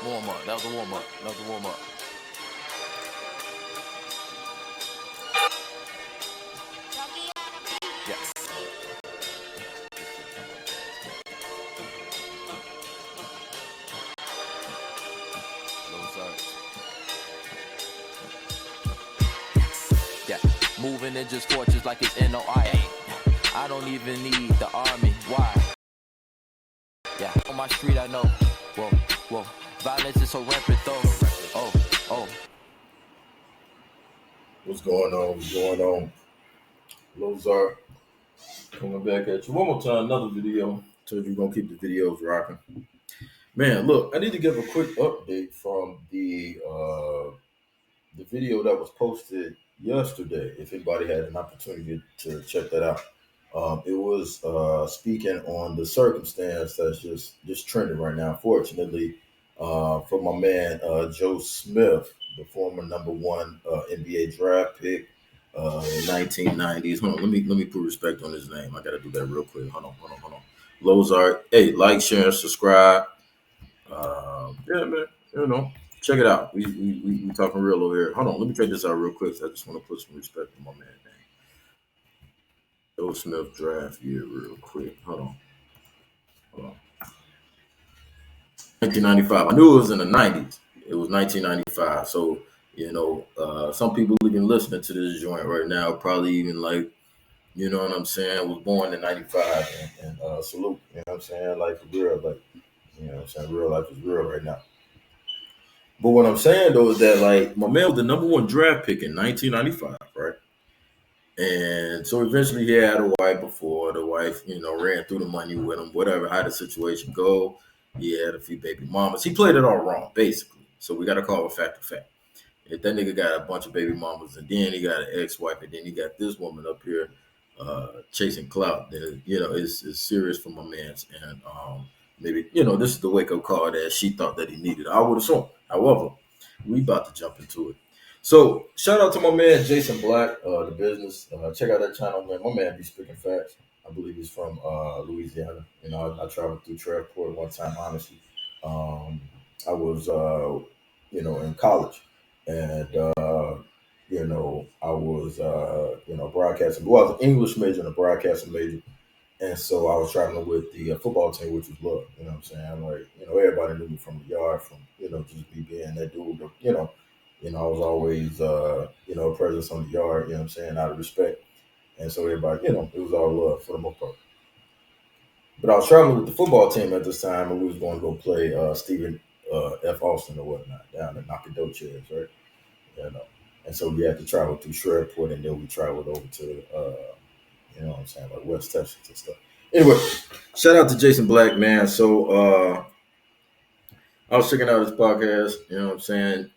Warm up. That was a warm up. That was a warm up. Yes. Those are. Yeah. Moving in just fortress like it's NOI. I don't even need the army. Why? Yeah. On my street, I know. Whoa, whoa. Violence is so rampant though. Oh, oh. What's going on? What's going on? Lozart coming back at you one more time. Another video. Told you we're gonna keep the videos rocking. Man, look, I need to give a quick update from the video that was posted yesterday. If anybody had an opportunity to check that out, it was speaking on the circumstance that's just trending right now. Fortunately, for my man Joe Smith, the former number one NBA draft pick in 1990s. Hold on, let me put respect on his name. I got to do that real quick. Hold on. Lozart, hey, like, share, and subscribe. Yeah, man, check it out. We talking real over here. Hold on, let me check this out real quick. I just want to put some respect on my man name. Joe Smith draft year real quick. Hold on. 1995. I knew it was in the 90s. It was 1995. So, some people even listening to this joint right now probably even like, you know what I'm saying, was born in 95 and salute. You know what I'm saying? Like for real. Like, you know what I'm saying? Real life is real right now. But what I'm saying though is that like my man was the number one draft pick in 1995, right? And so eventually he had a wife before. The wife, ran through the money with him, whatever, how the situation go. He had a few baby mamas. He played it all wrong, basically. So we got to call a fact a fact. If that nigga got a bunch of baby mamas and then he got an ex-wife and then he got this woman up here chasing clout, then, it's serious for my man's. And maybe, this is the wake-up call that she thought that he needed. I would assume. However, we about to jump into it. So shout out to my man Jason Black, the business. Check out that channel, man. My man be speaking facts. I believe he's from Louisiana. I traveled through Shreveport one time. Honestly, I was in college, and I was broadcasting. Well, I was an English major and a broadcasting major, and so I was traveling with the football team, which was love. You know what I'm saying? Like, everybody knew me from the yard, from just me being that dude. I was always a presence on the yard. You know what I'm saying? Out of respect, and so everybody, it was all love for the most part. But I was traveling with the football team at this time, and we was going to go play Stephen F. Austin or whatnot down in Nacogdoches, right? And so we had to travel through Shreveport, and then we traveled over to, what I'm saying, like West Texas and stuff. Anyway, shout out to Jason Black, man. So I was checking out his podcast, you know what I'm saying?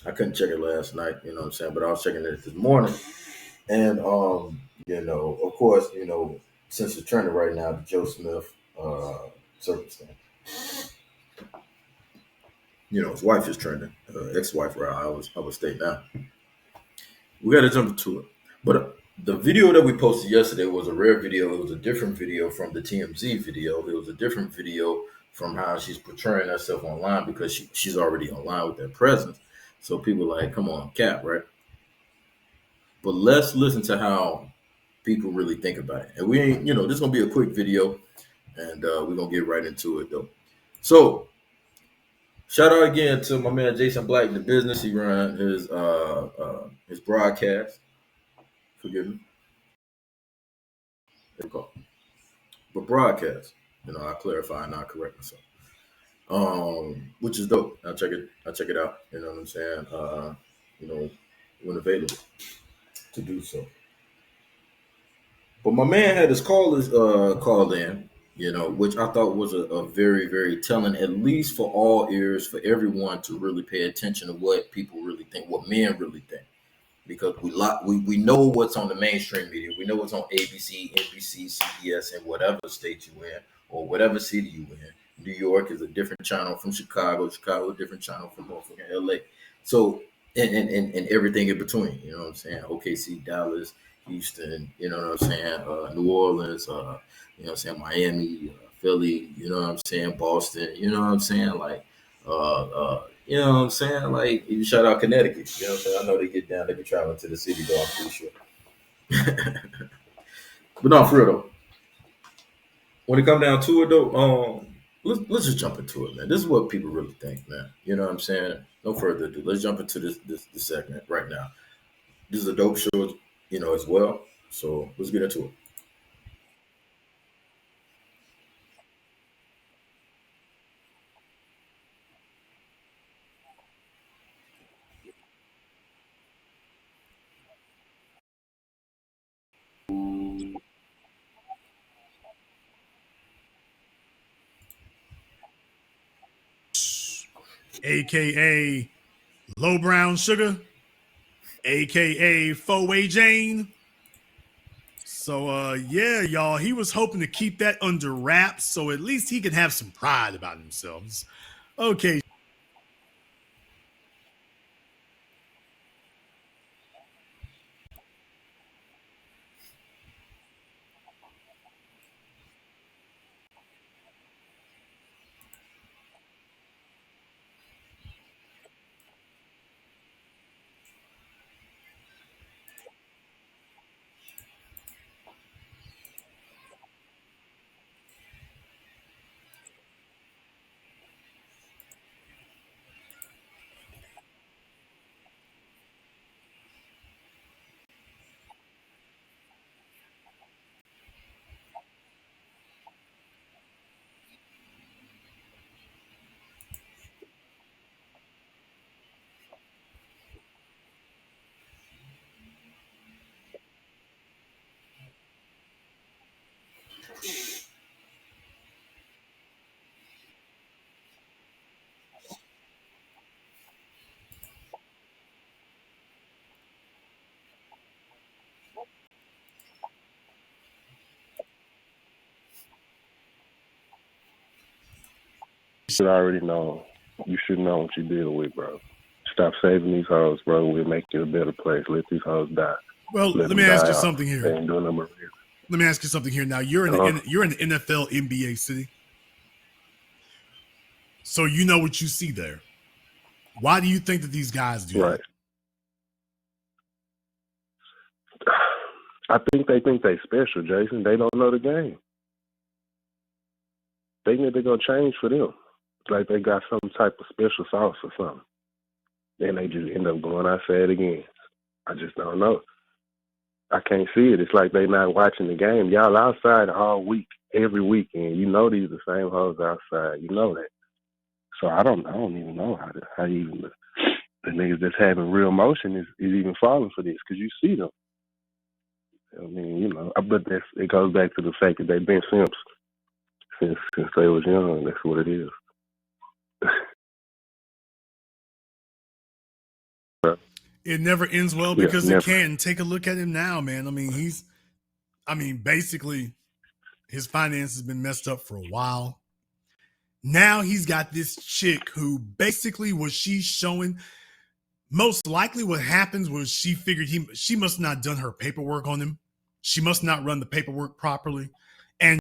I couldn't check it last night, you know what I'm saying? But I was checking it this morning. And, of course, since it's trending right now, the Joe Smith circumstance. His wife is trending, ex-wife, right? I would state now. We got to jump into it. But the video that we posted yesterday was a rare video. It was a different video from the TMZ video. It was a different video from how she's portraying herself online because she's already online with that presence. So people like, come on, Cap, right? But let's listen to how people really think about it. And we ain't, this is going to be a quick video, and we're going to get right into it, though. So, shout out again to my man Jason Black in the business. He ran his broadcast. Forgive me. There we go. But broadcast. I clarify and I correct myself. Which is dope. I check it out. You know what I'm saying? When available to do so. But my man had his called in, which I thought was a very, very telling, at least for all ears, for everyone to really pay attention to what people really think, what men really think. Because we know what's on the mainstream media. We know what's on ABC, NBC, CBS, in whatever state you in or whatever city you in. New York is a different channel from Chicago. Chicago, a different channel from motherfucking LA. So and everything in between. You know what I'm saying? OKC, Dallas, Houston. You know what I'm saying? New Orleans. You know what I'm saying? Miami, Philly. You know what I'm saying? Boston. You know what I'm saying? Like You know what I'm saying? Like even shout out Connecticut. You know what I'm saying? I know they get down, they be traveling to the city though, I'm pretty sure. But no, for real though. When it come down to it though, let's just jump into it, man. This is what people really think, man. You know what I'm saying? No further ado. Let's jump into this segment right now. This is a dope show, you know, as well. So let's get into it. aka Low Brown Sugar, aka Four Way Jane. So yeah, y'all, he was hoping to keep that under wraps so at least he could have some pride about himself. Okay. Should already know. You should know what you're dealing with, bro. Stop saving these hoes, bro. We'll make it a better place. Let these hoes die. Well, Let let me them ask die you off. something They here. ain't doing no more. Let me ask you something here. Now you're in the NFL NBA city, so you know what you see there. Why do you think that these guys do Right. that? I think they special, Jason. They don't know the game. They think they're gonna change for them. It's like they got some type of special sauce or something. Then they just end up going outside again. I just don't know. I can't see it. It's like they not watching the game. Y'all outside all week, every weekend. You know these the same hoes outside. You know that. So I don't even know how you even the niggas that's having real motion is even falling for this because you see them. I mean, you know, but it goes back to the fact that they've been simps since they was young. That's what it is. It never ends well Yeah, because it never. can. Take a look at him now, man. Basically, his finances has been messed up for a while. Now he's got this chick who basically was she showing. Most likely, what happens was she figured she must not done her paperwork on him. She must not run the paperwork properly, and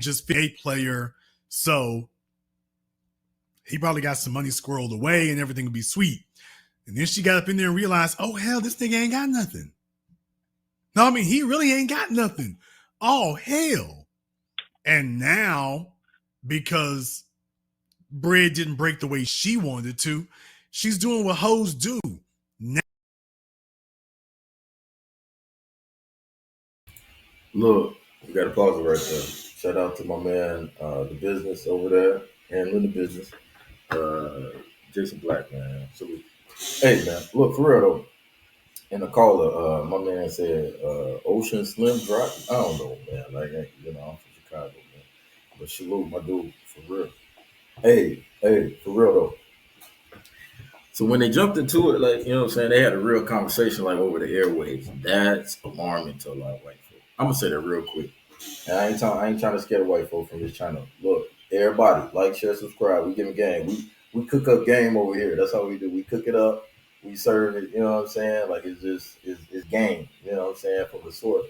just a player. So he probably got some money squirreled away, and everything would be sweet. And then she got up in there and realized, oh hell, this nigga ain't got nothing. No, I mean he really ain't got nothing. Oh hell! And now, because bread didn't break the way she wanted to, she's doing what hoes do. Now, Look, we got to pause it right there. Shout out to my man, the business over there, handling the business, uh, Jason Black, man. So, hey, man, look for real though. In the caller, my man said, "Ocean Slim Drop." I don't know, man. Like, you know, I'm from Chicago, man. But salute, my dude, for real. Hey, for real though. So when they jumped into it, like, you know what I'm saying, they had a real conversation like over the airwaves. That's alarming to a lot of white folks. I'm gonna say that real quick. And I ain't trying to scare the white folk from this channel. Look, everybody, like, share, subscribe. We give them game. We cook up game over here. That's how we do. We cook it up. We serve it. You know what I'm saying? Like it's game. You know what I'm saying, from the source.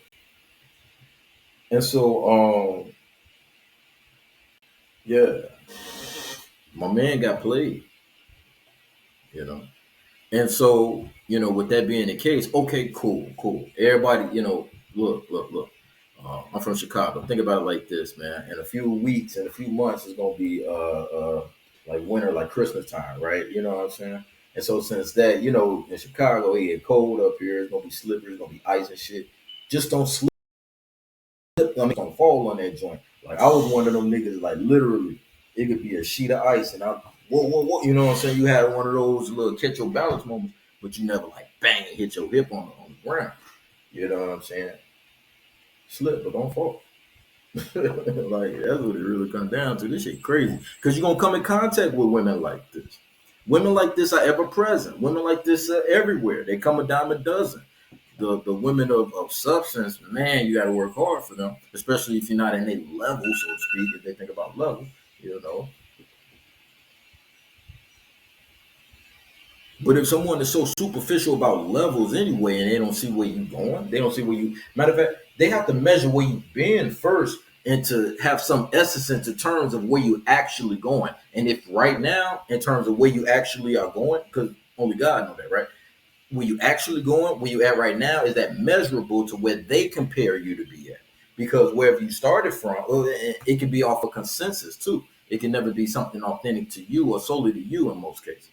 And so yeah, My man got played, you know. And so, with that being the case, okay, cool. Everybody, look. I'm from Chicago. Think about it like this, man. In a few weeks, in a few months, it's gonna be like winter, like Christmas time, right? You know what I'm saying? And so since that, in Chicago, it get cold up here. It's gonna be slippery. It's gonna be ice and shit. Just don't slip. I mean, don't fall on that joint. Like I was one of them niggas. Like literally, it could be a sheet of ice, and I whoa. You know what I'm saying? You had one of those little catch your balance moments, but you never like bang hit your hip on the ground. You know what I'm saying? Slip, but don't fall. Like that's what it really comes down to. This shit crazy because you're gonna come in contact with women like this. Women like this are ever present. Women like this are everywhere. They come a dime a dozen. The women of substance, man, you got to work hard for them, especially if you're not in a level, so to speak. If they think about level, you know. But if someone is so superficial about levels anyway, and they don't see where you're going, they don't see where you. Matter of fact, they have to measure where you've been first, and to have some essence into terms of where you actually going. And if right now, in terms of where you actually are going, because only God knows that, right? Where you actually going, where you at right now, is that measurable to where they compare you to be at? Because wherever you started from, it can be off a consensus too. It can never be something authentic to you or solely to you in most cases.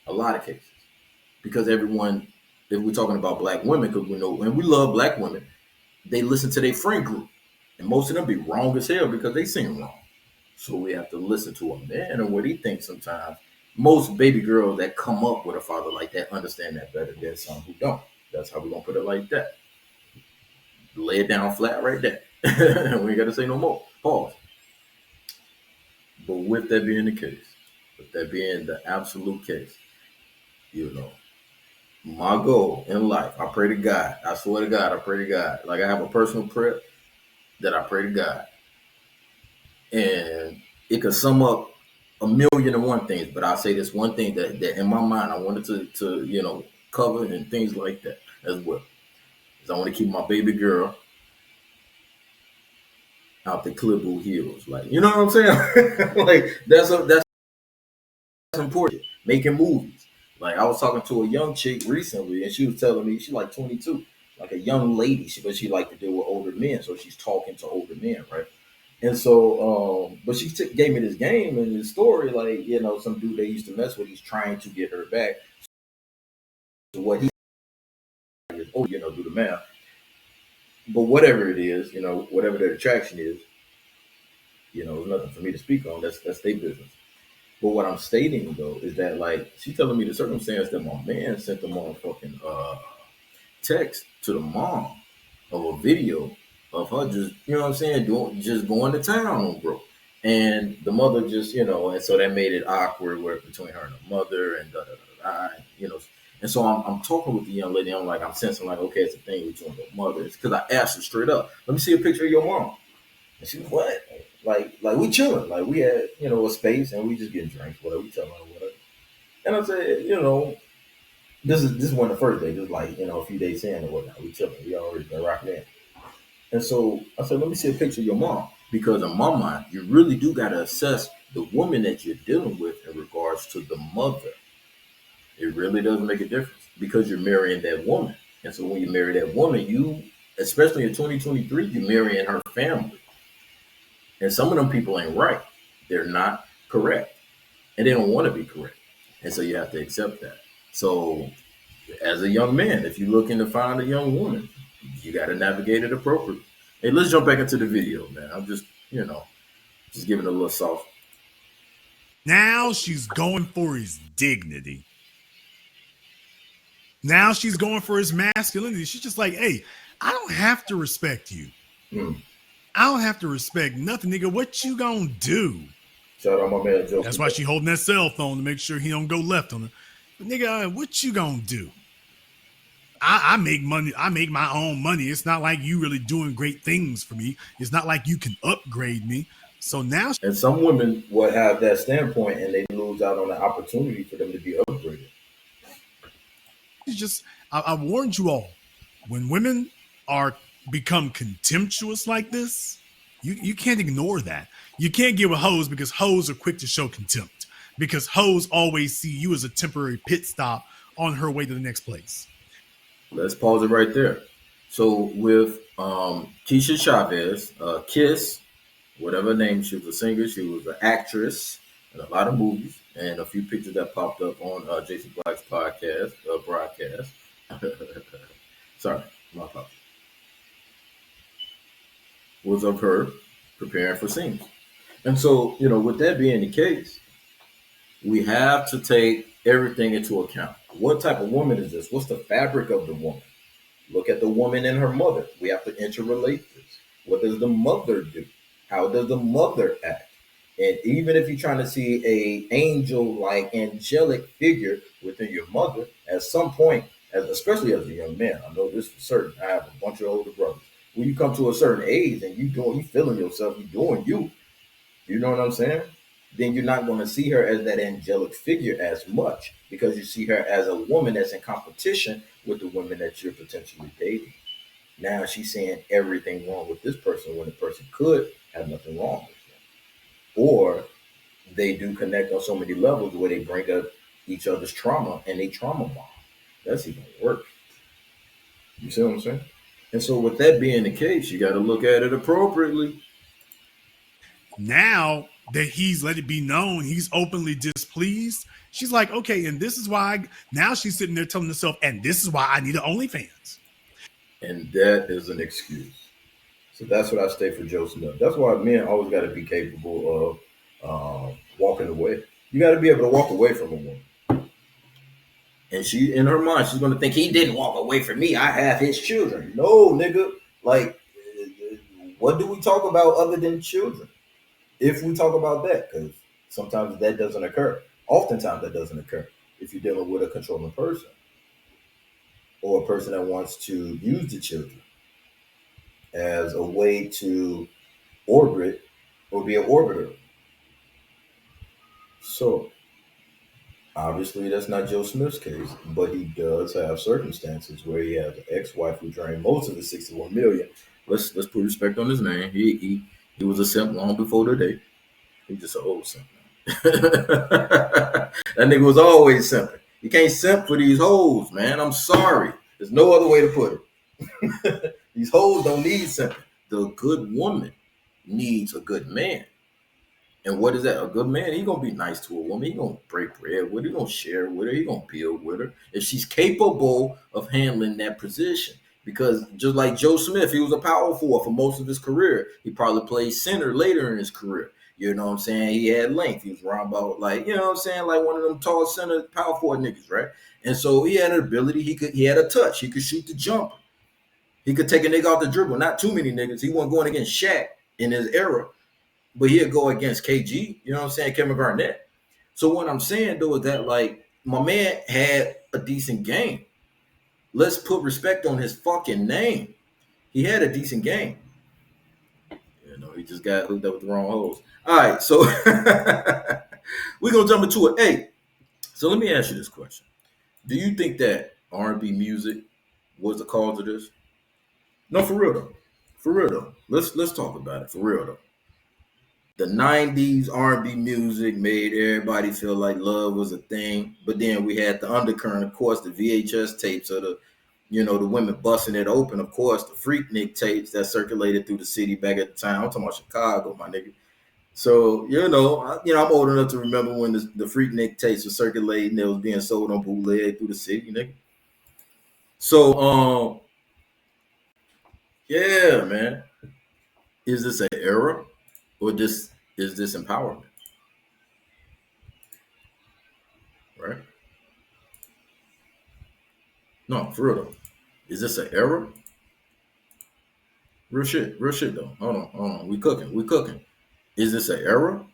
A lot of cases. Because everyone, if we're talking about black women, because we know, and we love black women, they listen to their friend group. And most of them be wrong as hell because they sing wrong. So we have to listen to a man and what he thinks sometimes. Most baby girls that come up with a father like that understand that better than some who don't. That's how we're going to put it like that. Lay it down flat right there. We ain't got to say no more. Pause. But with that being the case, with that being the absolute case, my goal in life, I pray to God. I swear to God, I pray to God. Like I have a personal prayer that I pray to God. And it could sum up a million and one things, but I'll say this one thing that in my mind I wanted to cover and things like that as well. Is I want to keep my baby girl out the clipboard heels. Like, you know what I'm saying? Like that's important. Making movies. Like I was talking to a young chick recently and she was telling me she's like 22, like a young lady, but she like to deal with older men. So she's talking to older men, right? And so, but she gave me this game and this story, like, some dude they used to mess with, he's trying to get her back. So what he is, do the math. But whatever it is, whatever their attraction is, it's nothing for me to speak on. That's their business. But what I'm stating though is that like she's telling me the circumstance that my man sent the motherfucking text to the mom of a video of her just, what I'm saying, just going to town on bro. And the mother just, and so that made it awkward between her and the mother and And so I'm talking with the young lady. I'm sensing like, okay, it's a thing with you and your mother. It's because I asked her straight up, let me see a picture of your mom. And she was, what? Like we chilling. Like we had, a space and we just getting drinks, whatever, we telling her whatever. And I said, this is one of the first days, just like, a few days in or whatnot. We chilling. We already been rocking in. And so I said, let me see a picture of your mom. Because in my mind, you really do got to assess the woman that you're dealing with in regards to the mother. It really does make a difference because you're marrying that woman. And so when you marry that woman, you, especially in 2023, you're marrying her family. And some of them people ain't right. They're not correct. And they don't want to be correct. And so you have to accept that. So as a young man, if you're looking to find a young woman, you got to navigate it appropriately. Hey, let's jump back into the video, man. I'm just, just giving a little sauce. Now she's going for his dignity. Now she's going for his masculinity. She's just like, hey, I don't have to respect you. I don't have to respect nothing, nigga. What you gonna do? Shout out my man Joe. That's why she holding that cell phone to make sure he don't go left on her. But nigga, what you gonna do? I make money. I make my own money. It's not like you really doing great things for me. It's not like you can upgrade me. So now, and some women will have that standpoint and they lose out on the opportunity for them to be upgraded. It's just, I warned you all, when women become contemptuous like this, You can't ignore that. You can't get with hoes because hoes are quick to show contempt. Because hoes always see you as a temporary pit stop on her way to the next place. Let's pause it right there. So with Keisha Chavez, Kiss, whatever name, she was a singer, she was an actress in a lot of movies, and a few pictures that popped up on Jason Black's podcast, broadcast. Sorry, my apologies. Was of her preparing for scenes. And so, with that being the case, we have to take everything into account. What type of woman is this? What's the fabric of the woman? Look at the woman and her mother. We have to interrelate this. What does the mother do? How does the mother act? And even if you're trying to see a angel-like angelic figure within your mother, at some point, especially as a young man, I know this for certain. I have a bunch of older brothers. When you come to a certain age and you feeling yourself, you doing you. You know what I'm saying? Then you're not going to see her as that angelic figure as much because you see her as a woman that's in competition with the women that you're potentially dating. Now she's saying everything wrong with this person when the person could have nothing wrong with them. Or they do connect on so many levels where they bring up each other's trauma and they trauma bond. That's even worse. You see what I'm saying? And so with that being the case, you got to look at it appropriately. Now that he's let it be known he's openly displeased, she's like, okay, and this is why. Now she's sitting there telling herself, and this is why I need an OnlyFans. And that is an excuse. So that's what I stay for Joe Smith. That's why men always got to be capable of walking away. You got to be able to walk away from a woman. And she, in her mind, she's going to think he didn't walk away from me. I have his children. No, nigga. Like, what do we talk about other than children? If we talk about that, because sometimes that doesn't occur. Oftentimes that doesn't occur if you're dealing with a controlling person or a person that wants to use the children as a way to orbit or be an orbiter. So obviously that's not Joe Smith's case, but he does have circumstances where he has an ex-wife who drained most of the 61 million. Let's put respect on his name. He was a simp long before the day. He's just an old simp. That nigga was always simping. You can't simp for these hoes, man. I'm sorry. There's no other way to put it. These hoes don't need simping. The good woman needs a good man. And what is that? A good man, he gonna be nice to a woman. He gonna break bread with her. He gonna share with her. He gonna build with her. If she's capable of handling that position. Because just like Joe Smith, he was a power forward for most of his career. He probably played center later in his career. You know what I'm saying? He had length. He was around about like, you know what I'm saying? Like one of them tall center power forward niggas, right? And so he had an ability. He had a touch. He could shoot the jumper. He could take a nigga off the dribble. Not too many niggas. He wasn't going against Shaq in his era. But he'll go against KG, you know what I'm saying, Kevin Garnett. So what I'm saying, though, is that, like, my man had a decent game. Let's put respect on his fucking name. He had a decent game. You know, he just got hooked up with the wrong hoes. All right, so we're going to jump into it. Hey, so let me ask you this question. Do you think that R&B music was the cause of this? No, for real, though. For real, though. Let's talk about it. For real, though. The 90s R&B music made everybody feel like love was a thing. But then we had the undercurrent, of course, the VHS tapes of the women busting it open. Of course, the Freaknik tapes that circulated through the city back at the time. I'm talking about Chicago, my nigga. So, I'm old enough to remember when the Freaknik tapes were circulating. They was being sold on bootleg through the city, nigga. So, yeah, man. Is this an era? Or is this empowerment? Right? No, for real though. Is this an error? Real shit though. Hold on. We cooking. Is this an error?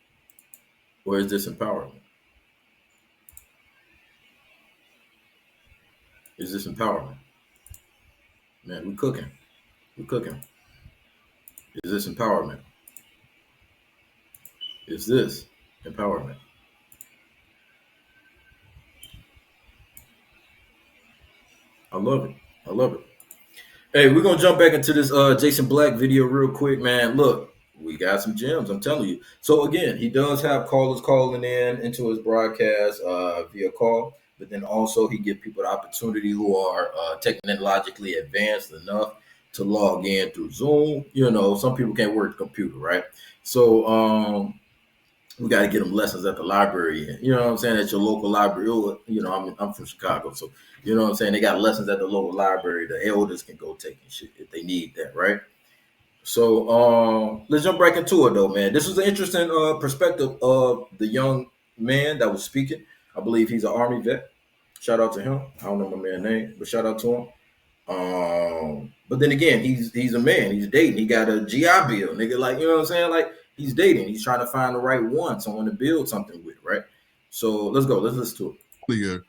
Or is this empowerment? Is this empowerment? Man, we cooking. Is this empowerment? Is this empowerment? I love it. Hey, we're gonna jump back into this Jason Black video real quick, man. Look, we got some gems. I'm telling you. So again, he does have callers calling in into his broadcast via call, but then also he gives people the opportunity who are technologically advanced enough to log in through Zoom. You know, some people can't work the computer, right? So we got to get them lessons at the library. You know what I'm saying? At your local library. You know, I'm from Chicago, so you know what I'm saying. They got lessons at the local library. The elders can go take and shit if they need that, right? So let's jump back into it though, man. This was an interesting perspective of the young man that was speaking. I believe he's an Army vet. Shout out to him. I don't know my man's name, but shout out to him. But then again, he's a man. He's dating. He got a GI Bill, nigga. Like, you know what I'm saying? Like, he's dating. He's trying to find the right one, someone to build something with, right? So let's go. Let's listen to it.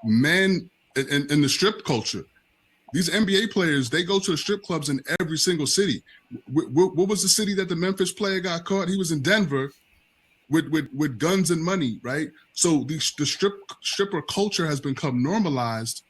Men in the strip culture, these NBA players, they go to the strip clubs in every single city. What was the city that the Memphis player got caught? He was in Denver with guns and money, right? So the stripper culture has become normalized,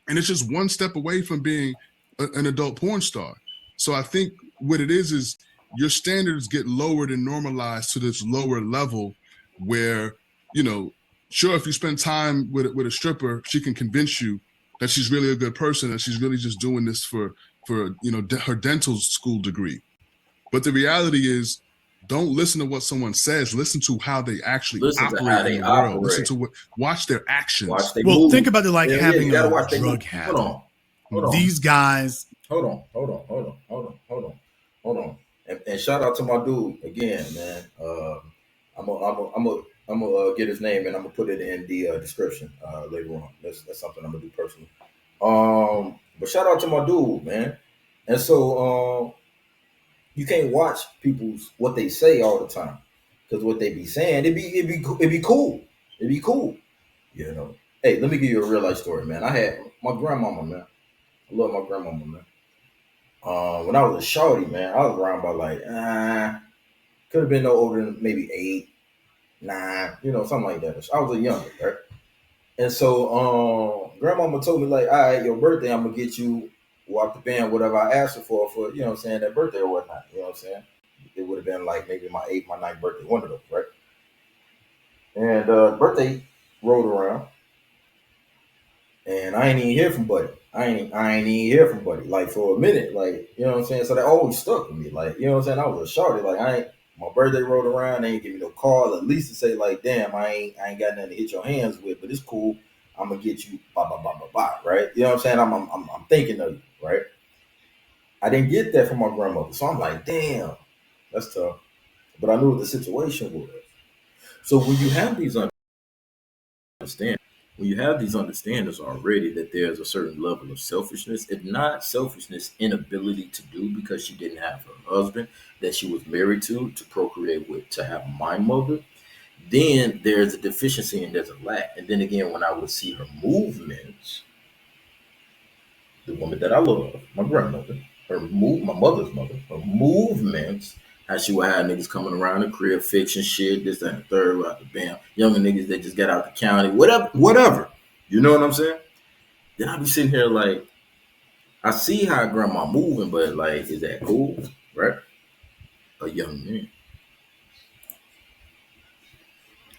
and it's just one step away from being an adult porn star. So I think what it is your standards get lowered and normalized to this lower level where, you know, sure, if you spend time with a stripper, she can convince you that she's really a good person and she's really just doing this for you know, her dental school degree. But the reality is, don't listen to what someone says. Listen to how they actually operate in the world. Listen to watch their actions. Think about it like having a drug habit. Hold on. These guys. Hold on. And shout out to my dude again, man. I'm gonna get his name and I'm gonna put it in the description later on. That's something I'm gonna do personally. But shout out to my dude, man. And so you can't watch people's what they say all the time, because what they be saying it'd be cool. It'd be cool, you know. Hey, let me give you a real life story, man. I had my grandmama, man. I love my grandmama, man. When I was a shorty, man, I was around by like could have been no older than maybe 8, 9, you know, something like that. I was a younger, right? And so grandmama told me, like, all right, your birthday, I'm gonna get you walk the band, whatever I asked her for, you know what I'm saying, that birthday or whatnot. You know what I'm saying? It would have been like maybe my 8th, my 9th birthday, one of those, right? And birthday rolled around. And I ain't even hear from Buddy. I ain't even hear from Buddy, like, for a minute, like, you know what I'm saying? So that always stuck with me, like, you know what I'm saying? I was a shorty, like, my birthday rolled around, they ain't give me no call, at least to say, like, damn, I ain't got nothing to hit your hands with, but it's cool. I'm gonna get you, right? You know what I'm saying? I'm thinking of you, right? I didn't get that from my grandmother, so I'm like, damn, that's tough. But I knew what the situation was. So when you have these understandings already that there's a certain level of selfishness, if not selfishness, inability to do because she didn't have her husband that she was married to procreate with, to have my mother, then there's a deficiency and there's a lack. And then again, when I would see her movements, the woman that I love, my grandmother, my mother's mother, her movements, how she would have niggas coming around the crib, fixing shit, this, that, and the third, out the bam, younger niggas that just got out the county, whatever. You know what I'm saying? Then I be sitting here like, I see how grandma moving, but like, is that cool, right? A young man.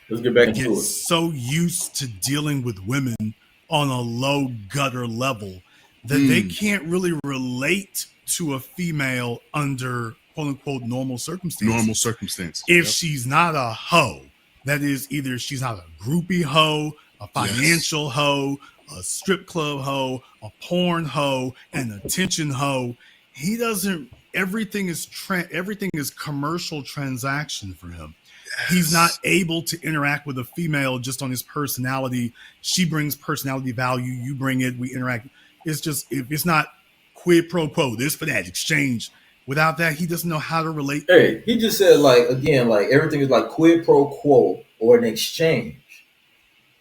Let's get back into it. So used to dealing with women on a low gutter level that they can't really relate to a female under quote unquote normal circumstances. If she's not a hoe, that is, either she's not a groupie hoe, a financial hoe, a strip club hoe, a porn hoe, an attention hoe. He doesn't. Everything is commercial transaction for him. He's not able to interact with a female just on his personality. She brings personality value. You bring it. We interact. It's just, if it's not quid pro quo, this for that exchange. Without that, he doesn't know how to relate. Hey, he just said, like, again, like, everything is like quid pro quo or an exchange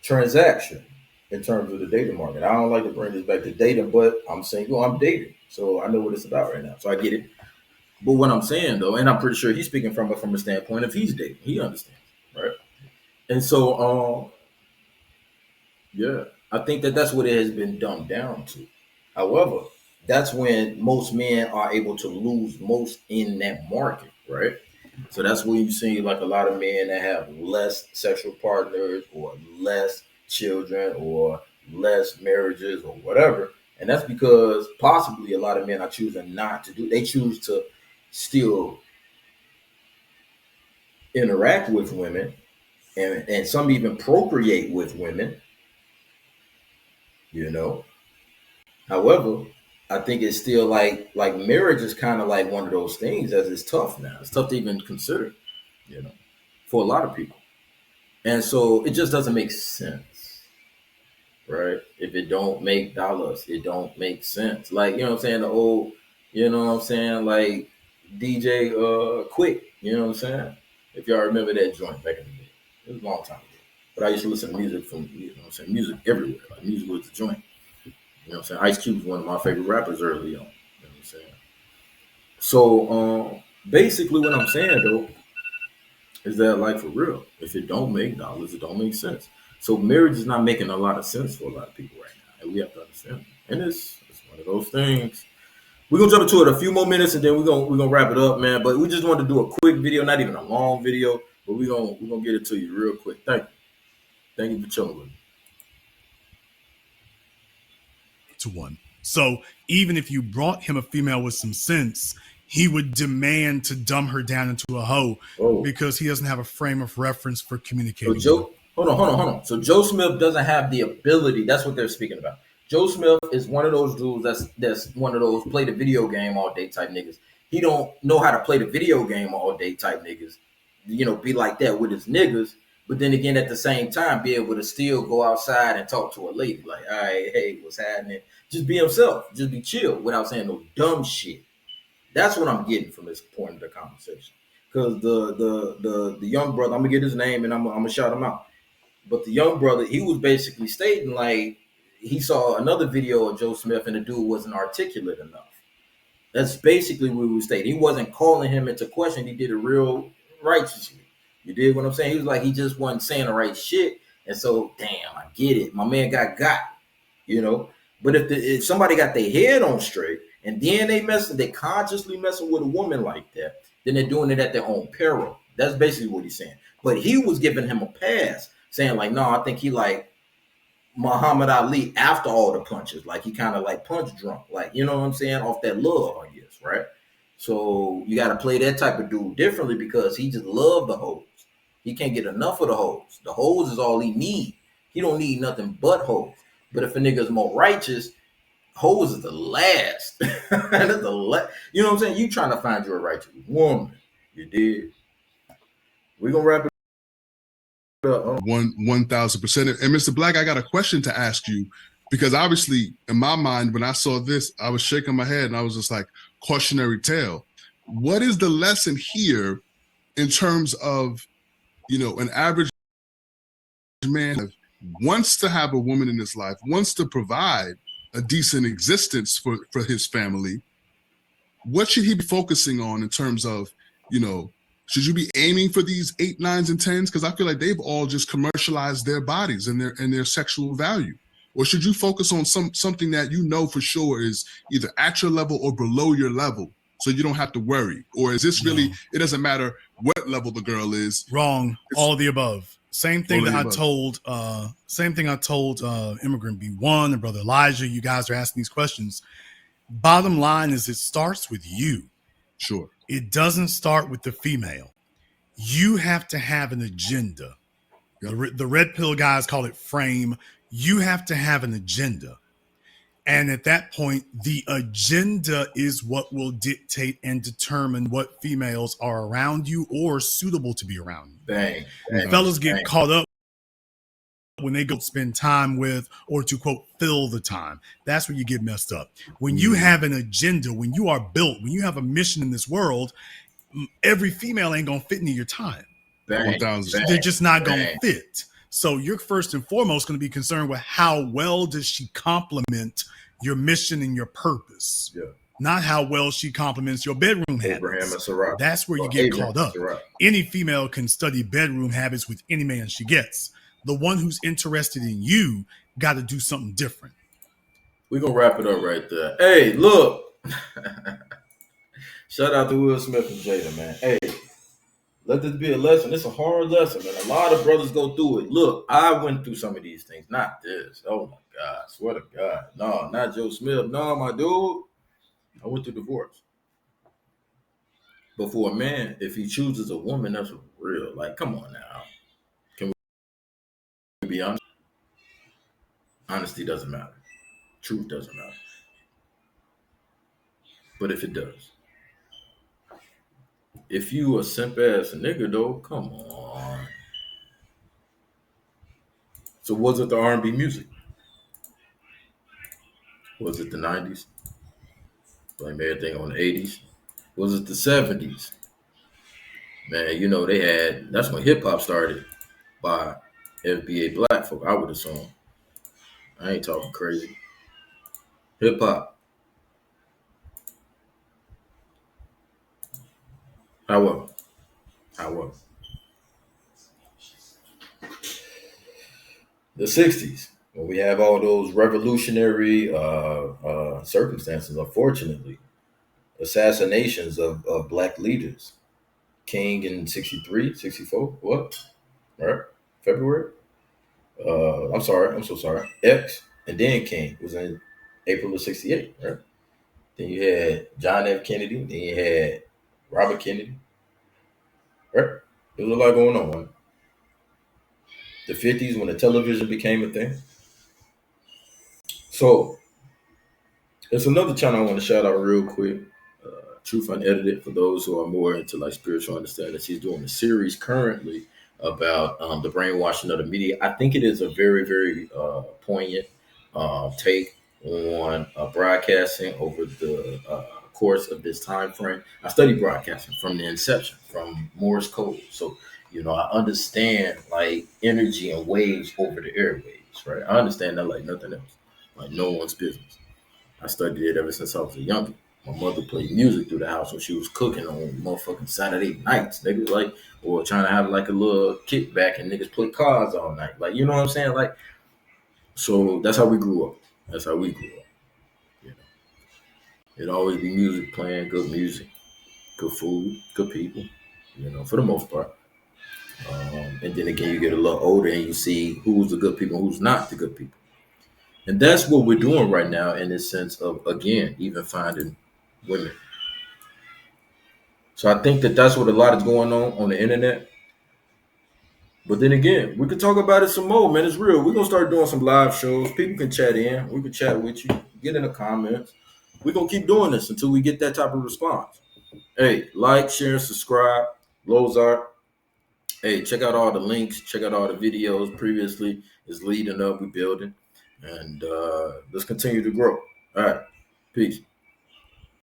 transaction in terms of the dating market. I don't like to bring this back to dating, but I'm single, I'm dating. So I know what it's about right now. So I get it. But what I'm saying, though, and I'm pretty sure he's speaking from a standpoint of he's dating. He understands, right? And so, yeah, I think that's what it has been dumbed down to. However, that's when most men are able to lose most in that market, right? So that's when you see like a lot of men that have less sexual partners or less children or less marriages or whatever. And that's because possibly a lot of men are choosing not to do. They choose to still interact with women, and some even procreate with women, you know. However, I think it's still like marriage is kind of like one of those things that is tough now. It's tough to even consider, you know, for a lot of people. And so it just doesn't make sense, right? If it don't make dollars, it don't make sense. Like, you know what I'm saying? The old, you know what I'm saying? Like DJ Quick, you know what I'm saying? If y'all remember that joint back in the day. It was a long time ago. But I used to listen to music from, you know what I'm saying, music everywhere. Like music was the joint. You know what I'm saying? Ice Cube was one of my favorite rappers early on. You know what I'm saying? So basically what I'm saying though is that like for real, if it don't make dollars, it don't make sense. So marriage is not making a lot of sense for a lot of people right now. And we have to understand. And it's one of those things. We're gonna jump into it a few more minutes and then we're gonna wrap it up, man. But we just wanted to do a quick video, not even a long video, but we're gonna get it to you real quick. Thank you. Thank you for chilling with me. To one. So even if you brought him a female with some sense, he would demand to dumb her down into a hoe because he doesn't have a frame of reference for communicating. So hold on. So Joe Smith doesn't have the ability. That's what they're speaking about. Joe Smith is one of those dudes that's one of those play the video game all day type niggas. He don't know how to play the video game all day type niggas. You know, be like that with his niggas. But then again, at the same time, be able to still go outside and talk to a lady. Like, all right, hey, what's happening? Just be himself. Just be chill without saying no dumb shit. That's what I'm getting from this point of the conversation. Because the young brother, I'm gonna get his name and I'm gonna shout him out. But the young brother, he was basically stating like he saw another video of Joe Smith and the dude wasn't articulate enough. That's basically what we were stating. He wasn't calling him into question. He did it real righteously. You dig what I'm saying? He was like, he just wasn't saying the right shit. And so, damn, I get it. My man got, you know. But if somebody got their head on straight and then they consciously messing with a woman like that, then they're doing it at their own peril. That's basically what he's saying. But he was giving him a pass, saying like, no, I think he like Muhammad Ali after all the punches. Like he kind of like punch drunk, like, you know what I'm saying? Off that love, I guess, right? So you got to play that type of dude differently because he just love the hoes. He can't get enough of the hoes. The hoes is all he need. He don't need nothing but hoes. But if a nigga's more righteous, hoes is the last. That's you know what I'm saying? You trying to find you a righteous woman. You did. We're gonna wrap it up. 1,000%. And Mr. Black, I got a question to ask you because obviously in my mind, when I saw this, I was shaking my head and I was just like, cautionary tale. What is the lesson here in terms of, you know, an average man wants to have a woman in his life, wants to provide a decent existence for his family? What should he be focusing on in terms of, you know, should you be aiming for these 8, 9s, and 10s? Because I feel like they've all just commercialized their bodies and their sexual value. Or should you focus on something that you know for sure is either at your level or below your level, so you don't have to worry? Or is this really, it doesn't matter what level the girl is? Wrong. All of the above. Same thing that I told Immigrant B1 and Brother Elijah. You guys are asking these questions. Bottom line is it starts with you. Sure. It doesn't start with the female. You have to have an agenda. Yep. The red pill guys call it frame. You have to have an agenda. And at that point, the agenda is what will dictate and determine what females are around you or suitable to be around you. Bang. Fellas get caught up when they go spend time with, or to quote, fill the time. That's where you get messed up. When you have an agenda, when you are built, when you have a mission in this world, every female ain't gonna fit into your time. Bang. They're just not gonna fit. So you're first and foremost going to be concerned with how well does she complement your mission and your purpose, not how well she complements your bedroom habits. That's where you get caught up. Any female can study bedroom habits with any man she gets. The one who's interested in you got to do something different. We're gonna wrap it up right there. Hey, look. Shout out to Will Smith and Jada, man. Hey, let this be a lesson. It's a hard lesson, man. A lot of brothers go through it. Look, I went through some of these things. Not this. Oh my God. Swear to God. No, not Joe Smith. No, my dude. I went through divorce. But for a man, if he chooses a woman, that's real. Like, come on now. Can we be honest? Honesty doesn't matter. Truth doesn't matter. But if it does, if you a simp ass nigga though, come on. So was it the R&B music? Was it the 90s? Blame everything on the 80s. Was it the 70s? Man, you know they had. That's when hip hop started by FBA Black folk. I would assume. I ain't talking crazy. Hip hop. However, the 60s, when we have all those revolutionary circumstances, unfortunately, assassinations of black leaders. King in 63, 64, what? Right? February? I'm sorry, I'm so sorry. X and then King was in April of 68, right? Then you had John F. Kennedy, then you had Robert Kennedy, right? There was a lot going on. Right? The 50s when the television became a thing. So there's another channel I want to shout out real quick. Truth Unedited, for those who are more into like spiritual understanding. She's doing a series currently about the brainwashing of the media. I think it is a very, very poignant take on broadcasting over the course of this time frame. I studied broadcasting from the inception, from Morse code. So, you know, I understand like energy and waves over the airwaves, right? I understand that like nothing else, like no one's business. I studied it ever since I was a youngin'. My mother played music through the house when she was cooking on motherfucking Saturday nights, niggas, like, or trying to have like a little kickback and niggas play cards all night. Like, you know what I'm saying? Like, so that's how we grew up. That's how we grew up. You know, it'd always be music playing, good music, good food, good people, you know, for the most part. And then again, you get a little older and you see who's the good people, who's not the good people. And that's what we're doing right now in this sense of, again, even finding women. So I think that that's what a lot is going on the internet. But then again, we could talk about it some more, man. It's real. We're going to start doing some live shows. People can chat in. We can chat with you. Get in the comments. We're going to keep doing this until we get that type of response. Hey, like, share, and subscribe. Lozart. Hey, check out all the links. Check out all the videos previously. It's leading up. We're building. And let's continue to grow. All right. Peace.